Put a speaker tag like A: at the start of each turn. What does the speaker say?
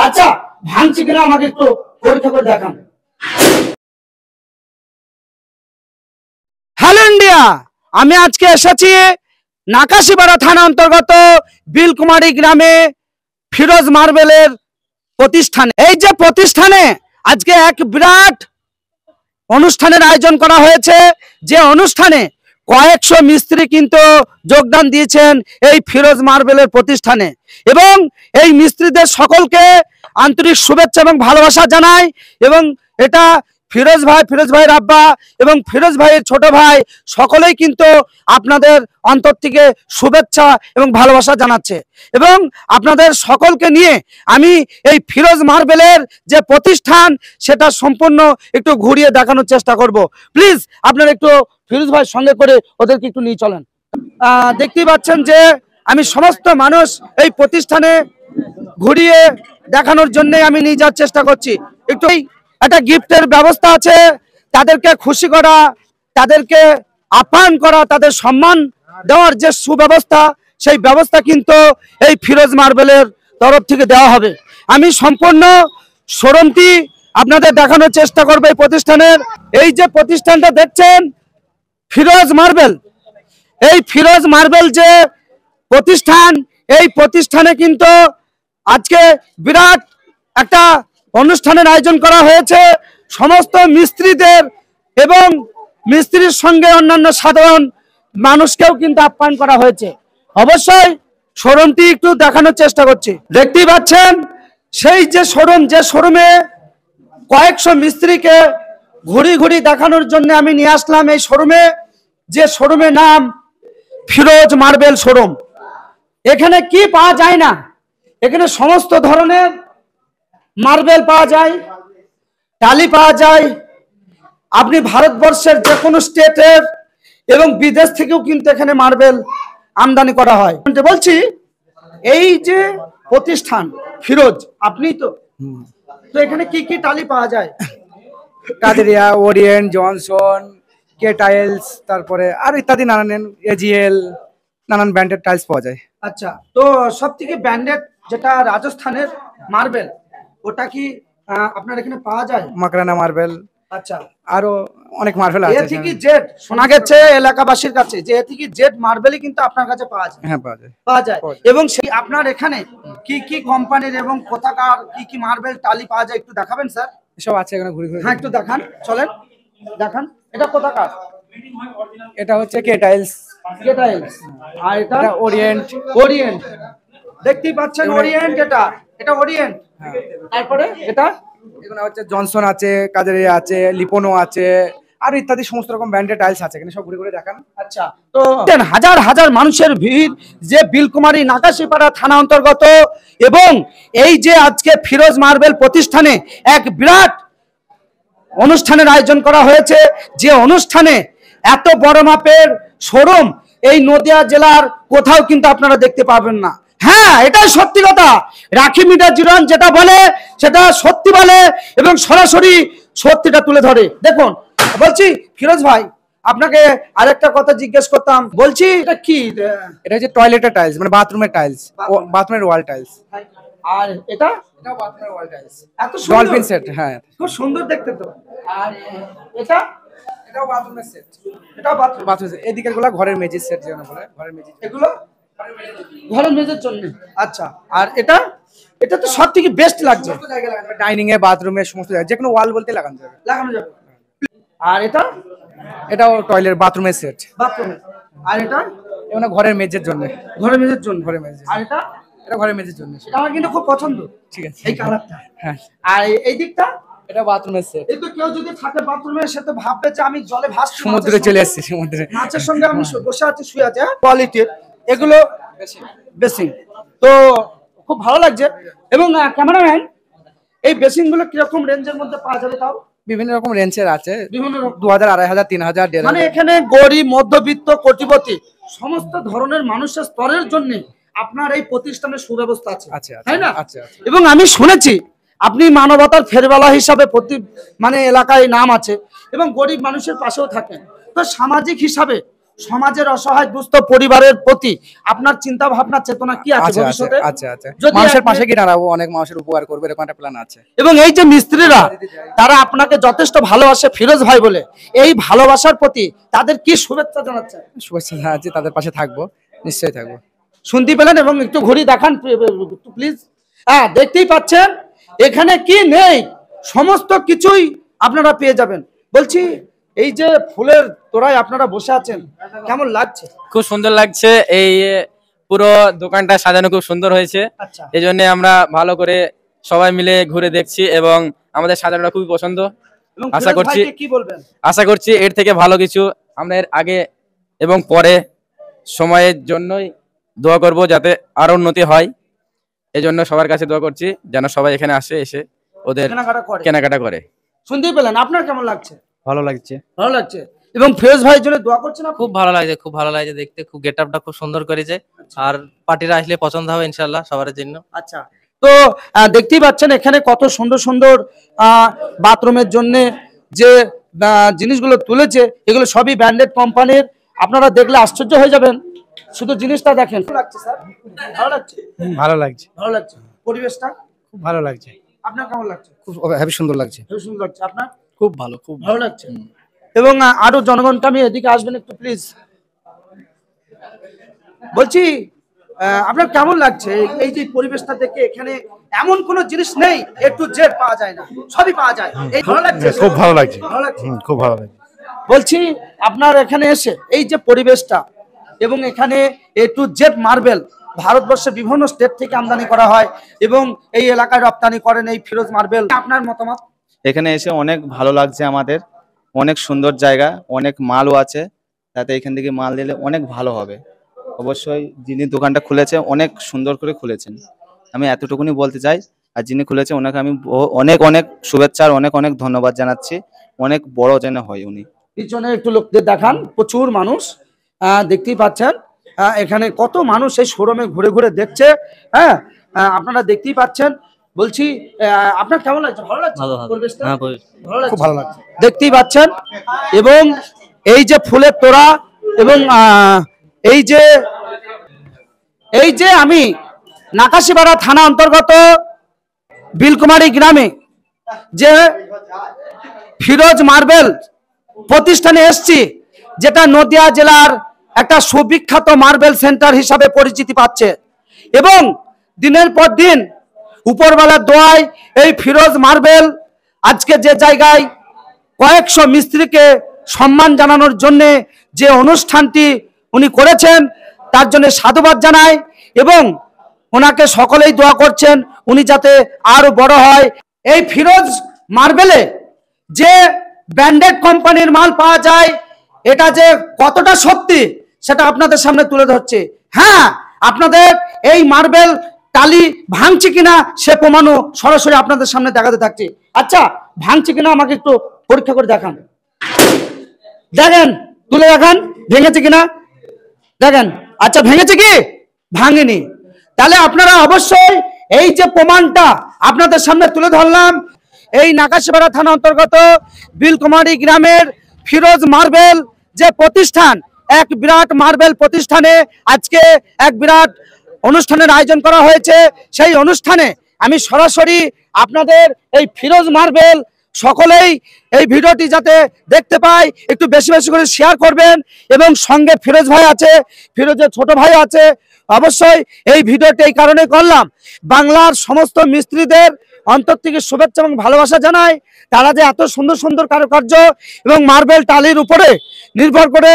A: আচ্ছা ভাঙছে কিনা আমাকে একটু পরীক্ষা করে দেখান। হ্যালো ইন্ডিয়া, আমি আজকে এসেছি নাকাশিপাড়া থানা অন্তর্গত বিলকুমারী গ্রামে ফিরোজ মার্বেলের প্রতিষ্ঠানে। এই যে প্রতিষ্ঠানে আজকে এক বিরাট অনুষ্ঠানের আয়োজন করা হয়েছে, যে অনুষ্ঠানে কয়েকশো মিস্ত্রি কিন্তু যোগদান দিয়েছেন এই ফিরোজ মার্বেলের প্রতিষ্ঠানে, এবং এই মিস্ত্রিদের সকলকে আন্তরিক শুভেচ্ছা এবং ভালোবাসা জানাই। এবং এটা ফিরোজ ভাইয়ের আব্বা এবং ফিরোজ ভাইয়ের ছোট ভাই সকলেই কিন্তু আপনাদের অন্তর থেকে শুভেচ্ছা এবং ভালোবাসা জানাচ্ছে। এবং আপনাদের সকলকে নিয়ে আমি এই ফিরোজ মার্বেলের যে প্রতিষ্ঠান সেটা সম্পূর্ণ একটু ঘুরিয়ে দেখানোর চেষ্টা করব। প্লিজ আপনারা একটু ফিরোজ ভাই সঙ্গে করে ওদেরকে একটু নিয়ে চলেন। দেখতেই পাচ্ছেন যে আমি সমস্ত মানুষ এই প্রতিষ্ঠানে ঘুরিয়ে দেখানোর জন্য আমি নিয়ে যাওয়ার চেষ্টা করছি। একটু একটা গিফটের ব্যবস্থা আছে, তাদেরকে খুশি করা, তাদেরকে আপ্যায়ন করা, তাদের সম্মান দেওয়ার যে সুব্যবস্থা, সেই ব্যবস্থা কিন্তু এই ফিরোজ মার্বেলের তরফ থেকে দেওয়া হবে। আমি সম্পূর্ণ শোরুমটি আপনাদের দেখানোর চেষ্টা করবো। এই প্রতিষ্ঠানের এই যে প্রতিষ্ঠানটা দেখছেন ফিরোজ মার্বেল, এই ফিরোজ মার্বেল যে প্রতিষ্ঠান, এই প্রতিষ্ঠানে কিন্তু আজকে বিরাট একটা অনুষ্ঠানের আয়োজন করা হয়েছে। সমস্ত মিস্ত্রিদের এবং মিস্ত্রির সঙ্গে অন্যান্য সাধারণ মানুষকেও কিন্তু আপ্যায়ন করা হয়েছে। অবশ্যই শোরুমটি একটু দেখানোর চেষ্টা করছি। দেখতেই পাচ্ছেন সেই যে শোরুমে কয়েকশো মিস্ত্রিকে ঘুরি দেখানোর জন্য আমি নিয়ে আসলাম এই শোরুমে, যে শোরুমের নাম ফিরোজ মার্বেল শোরুম। এখানে কি পাওয়া যায় না, এখানে সমস্ত ধরনের মার্বেল পাওয়া যায়, টালি পাওয়া যায়। আপনি ভারতবর্ষের যে কোনো স্টেটের এবং বিদেশ থেকেও কিন্তু এখানে মার্বেল আমদানি করা হয়। বলছি এই যে প্রতিষ্ঠান ফিরোজ, আপনি তো এখানে কি কি টালি পাওয়া যায়?
B: কাদেরিয়া, ওরিয়েন্ট, জনসন, কে টাইলস, তারপরে আর ইত্যাদি নানান এজিএল, নানান ব্র্যান্ডের টাইলস পাওয়া যায়।
A: আচ্ছা, তো সব থেকে ব্র্যান্ডেড যেটা রাজস্থানের মার্বেল, ওটা কি আপনার এখানে পাওয়া যায়?
B: মাকরানা মার্বেল,
A: আচ্ছা,
B: আরো অনেক মার্বেল আছে।
A: এ থেকে জেড শোনা গেছে এলাকাবাসীর কাছে যে এ থেকে জেড মার্বেলই কিন্তু আপনার কাছে পাওয়া যায়।
B: হ্যাঁ, পাওয়া যায়।
A: এবং সেই আপনার এখানে কি কি কোম্পানির এবং কোথাকার কি কি মার্বেল টালি পাওয়া যায় একটু দেখাবেন স্যার?
B: সব আছে এখানে ঘুরে।
A: হ্যাঁ, একটু দেখান, চলেন দেখান। এটা কোথাকার?
B: এটা হচ্ছে কে টাইলস।
A: আর এটা ওরিয়েন্ট। দেখতেই পাচ্ছেন ওরিয়েন্ট, এটা ওরিয়েন্ট। তারপরে এটা
B: এখানে হচ্ছে জনসন আছে, কাদেরিয়া আছে, লিপোনো আছে, আর ইত্যাদি সমস্ত রকম ব্র্যান্ডের টাইলস আছে এখানে, সব ঘুরে দেখান।
A: আচ্ছা, তো হাজার হাজার মানুষের ভিড় যে বিলকুমারী নাকাশিপাড়া থানা অন্তর্গত, এবং এই যে আজকে ফিরোজ মার্বেল প্রতিষ্ঠানে এক বিরাট অনুষ্ঠানের আয়োজন করা হয়েছে, যে অনুষ্ঠানে এত বড় মাপের শোরুম এই নদিয়া জেলার কোথাও কিন্তু আপনারা দেখতে পাবেন না। হ্যাঁ, এটাই সত্যি কথা। রাখি মিডিয়া জীবন যেটা বলে সেটা সত্যি বলে এবং সরাসরি সত্যিটা তুলে ধরে। দেখুন, বলছি ফিরোজ ভাই, আপনাকে আরেকটা কথা জিজ্ঞেস করতাম। বলছি এটা কি?
B: এটা হচ্ছে টয়লেটের টাইলস, মানে বাথরুমের টাইলস, বাথরুমের ওয়াল টাইলস।
A: আর এটা
B: বাথরুমের ওয়াল টাইলস,
A: এত সুন্দর
B: ডলফিন সেট। হ্যাঁ,
A: খুব সুন্দর দেখতে তো। আর এটাও
B: বাথরুমের সেট।
A: এটাও
B: বাথরুম সেট। এদিকের গুলো ঘরের মেঝের সেট যেন বলে, ঘরের মেঝে,
A: এগুলো ঘরের মেঝের জন্য। আচ্ছা, আর এটা তো সব থেকে বেস্ট লাগছে।
B: ডাইনিং এ, বাথরুমে, সমস্ত জায়গায় যে কোনো ওয়াল বলতে লাগানো যাবে।
A: আর
B: এটাও টয়লেট বাথরুমের সেট।
A: আর এটা
B: মানে ঘরের মেঝের জন্য।
A: ঘরের মেঝের জন্য।
B: আর এটা ঘরের মেঝের জন্য।
A: এটা আমার কিন্তু খুব পছন্দ।
B: ঠিক আছে,
A: এই কালারটা।
B: হ্যাঁ।
A: আর এই দিকটা
B: এটা বাথরুমের সেট।
A: এই তো কেউ যদি থাকে বাথরুমে, সে তো ভাববে যে আমি জলে ভাসছি,
B: সমুদ্রে চলে আসছি, সমুদ্রে
A: মাছের সঙ্গে আমি বসে আছি, শুয়ে আছে। কোয়ালিটির এগুলো বেসিং তো খুব ভালো লাগছে। এবং ক্যামেরাম্যান, এই বেসিং গুলো কিরকম রেঞ্জের মধ্যে পাওয়া যাবে? তাও
B: বিভিন্ন রকম রেঞ্জের আছে, বিভিন্ন 2000, 2500, 3000, 1500।
A: মানে এখানে গরিব, মধ্যবিত্ত, কোটিপতি সমস্ত ধরনের মানুষের স্তরের জন্য আপনার এই প্রতিষ্ঠানের সুব্যবস্থা আছে, তাই না? এবং আমি শুনেছি আপনি মানবতার ফেরবালা হিসাবে মানে এলাকায় নাম আছে এবং গরিব মানুষের পাশেও থাকেন। তো সামাজিক হিসাবে সমাজের অসহায় দুস্থ পরিবারের প্রতি আপনার চিন্তা ভাবনা চেতনা কি আছে ভবিষ্যতে? যদি
B: মানুষের পাশে গিয়ে দাঁড়াবো, অনেক মানুষের উপকার করবো, এরকম একটা প্ল্যান আছে।
A: এবং এই যে মিস্ত্রিরা তারা আপনাকে যথেষ্ট ভালোবাসে ফিরোজ ভাই বলে, এই ভালোবাসার প্রতি তাদের কি শুভেচ্ছা জানাচ্ছেন?
B: শুভেচ্ছা জানাচ্ছি, তাদের পাশে থাকবো, নিশ্চয়ই থাকবো।
A: শুনতে পেলেন? এবং একটু ঘড়ি দেখান প্লিজ। হ্যাঁ, দেখতেই পাচ্ছেন এখানে কি নেই সমস্ত কিছুই আপনারা পেয়ে যাবেন। বলছি, এই যে ফুলের তোড়ায় আপনারা বসে আছেন, কেমন লাগছে?
C: খুব সুন্দর লাগছে, এই পুরো দোকানটা সাজানো খুব সুন্দর হয়েছে।
A: আচ্ছা,
C: এই জন্য আমরা ভালো করে সবাই মিলে ঘুরে দেখছি এবং আমাদের সাজানোটা খুবই পছন্দ।
A: এবং
C: আশা
A: ফিরোজ
C: করছি
A: ভাইকে কি বলবেন?
C: আশা করছি এর থেকে ভালো কিছু আমরা এর আগে এবং পরে সময়ের জন্যই দোয়া করব যাতে আরো উন্নতি হয়। এই জন্য সবার কাছে দোয়া করছি যেন সবাই এখানে আসে, এসে ওদের কেনাকাটা করে।
A: শুনতেই পেলেন, আপনার কেমন লাগছে?
B: ভালো লাগছে।
A: ভালো লাগছে। এবং ফিরোজ ভাইয়ের জন্য দোয়া করছেন আপনি?
D: খুব ভালো লাগছে, খুব ভালো লাগছে দেখতে, খুব গেটআপটা খুব সুন্দর করেছে। আর পার্টিরা আসলে পছন্দ হবে ইনশাআল্লাহ সবার জন্য।
A: আচ্ছা, তো দেখতেই পাচ্ছেন এখানে কত সুন্দর সুন্দর বাথরুমের জন্য যে জিনিসগুলো তুলেছে, এগুলো সবই ব্র্যান্ডেড কোম্পানির। আপনারা দেখলে আশ্চর্য হয়ে যাবেন, শুধু জিনিসটা দেখেন। লাগছে স্যার? ভালো লাগছে?
B: ভালো লাগছে।
A: ভালো লাগছে। পরিবেশটা
B: খুব ভালো লাগছে।
A: আপনার কেমন লাগছে?
B: খুব হেবি সুন্দর লাগছে।
A: খুব সুন্দর লাগছে। আপনার?
B: খুব ভালো, খুব
A: ভালো লাগছে। এবং আরো জনগণকে আমি এদিকে আসবেন একটু প্লিজ। বলছি, আপনার কেমন লাগছে এই যে পরিবেশটা দেখে? এখানে এমন কোন জিনিস নেই এ টু জেড পাওয়া যায় না, সবই পাওয়া যায়। এই ভালো লাগছে?
E: খুব ভালো লাগছে।
A: ভালো লাগছে।
E: খুব ভালো লাগছে।
A: বলছি, আপনার এখানে এসে এই যে পরিবেশটা, এবং এখানে এ টু জেড মার্বেল ভারতবর্ষের বিভিন্ন স্টেট থেকে আমদানি করা হয় এবং এই এলাকায় রপ্তানি করেন এই ফিরোজ মার্বেল, আপনার মতামত?
F: এখানে এসে অনেক ভালো লাগছে আমাদের, অনেক সুন্দর জায়গা, অনেক মালও আছে, যাতে এখান থেকে মাল নিলে অনেক ভালো হবে। অবশ্যই যিনি দোকানটা খুলেছে অনেক সুন্দর করে খুলেছেন, আমি এতটুকুনি বলতে চাই। আর যিনি খুলেছে ওনাকে আমি অনেক অনেক শুভেচ্ছা আর অনেক অনেক ধন্যবাদ জানাচ্ছি। অনেক বড় যেন হয় উনি।
A: পিছনে একটু লোকদের দেখান, প্রচুর মানুষ দেখতেই পাচ্ছেন। এখানে কত মানুষ এই শোরুমে ঘুরে ঘুরে দেখছে। হ্যাঁ, আপনারা দেখতেই পাচ্ছেন। বলছি, আপনার কেমন লাগছে? ভালো লাগছে পরিবেশটা? ভালো লাগছে।
B: খুব ভালো লাগছে।
A: দেখতেই পাচ্ছেন। এবং এই যে ফুলের তোড়া এবং এই যে আমি নাকাশিপাড়া থানা অন্তর্গত বিলকুমারী গ্রামে যে ফিরোজ মার্বেল প্রতিষ্ঠানে এসছি, যেটা নদিয়া জেলার একটা সুবিখ্যাত মার্বেল সেন্টার হিসাবে পরিচিতি পাচ্ছে। এবং দিনের পর দিন উপরওয়ালার দোয়ায় এই ফিরোজ মার্বেল আজকে যে জায়গায় কয়েকশো মিস্ত্রিকে সম্মান জানানোর জন্য যে অনুষ্ঠানটি উনি করেছেন, তার জন্য সাধুবাদ জানাই। এবং ওনাকে সকলেই দোয়া করছেন উনি যাতে আরো বড় হয়। এই ফিরোজ মার্বেলে যে ব্র্যান্ডেড কোম্পানির মাল পাওয়া যায়, এটা যে কতটা সত্যি সেটা আপনাদের সামনে তুলে ধরছে। হ্যাঁ, আপনাদের এই মার্বেল টালি ভাঙছে কিনা সে প্রমাণও সরাসরি আপনাদের সামনে দেখাতে থাকছে। আচ্ছা, ভাঙছে কিনা আমাকে একটু পরীক্ষা করে দেখান। দেখেন, তুলে দেখান ভেঙেছে কিনা, দেখেন। আচ্ছা, ভেঙেছে কি? ভাঙেনি। তাহলে আপনারা অবশ্যই এই যে প্রমাণটা আপনাদের সামনে তুলে ধরলাম, এই নাকাশিপাড়া থানা অন্তর্গত বিলকুমারী গ্রামের ফিরোজ মার্বেল যে প্রতিষ্ঠান, এক বিরাট মার্বেল প্রতিষ্ঠানে আজকে এক বিরাট অনুষ্ঠানের আয়োজন করা হয়েছে। সেই অনুষ্ঠানে আমি সরাসরি আপনাদের এই ফিরোজ মার্বেল সকলেই এই ভিডিওটি যাতে দেখতে পাই, একটু বেশি বেশি করে শেয়ার করবেন। এবং সঙ্গে ফিরোজ ভাই আছে, ফিরোজের ছোট ভাই আছে। অবশ্যই এই ভিডিওটি এই কারণে করলাম, বাংলার সমস্ত মিস্ত্রিদের অন্তর থেকে শুভেচ্ছা এবং ভালোবাসা জানাই। তারা যে এত সুন্দর সুন্দর কারুকার্য এবং মার্বেল টালির উপরে নির্ভর করে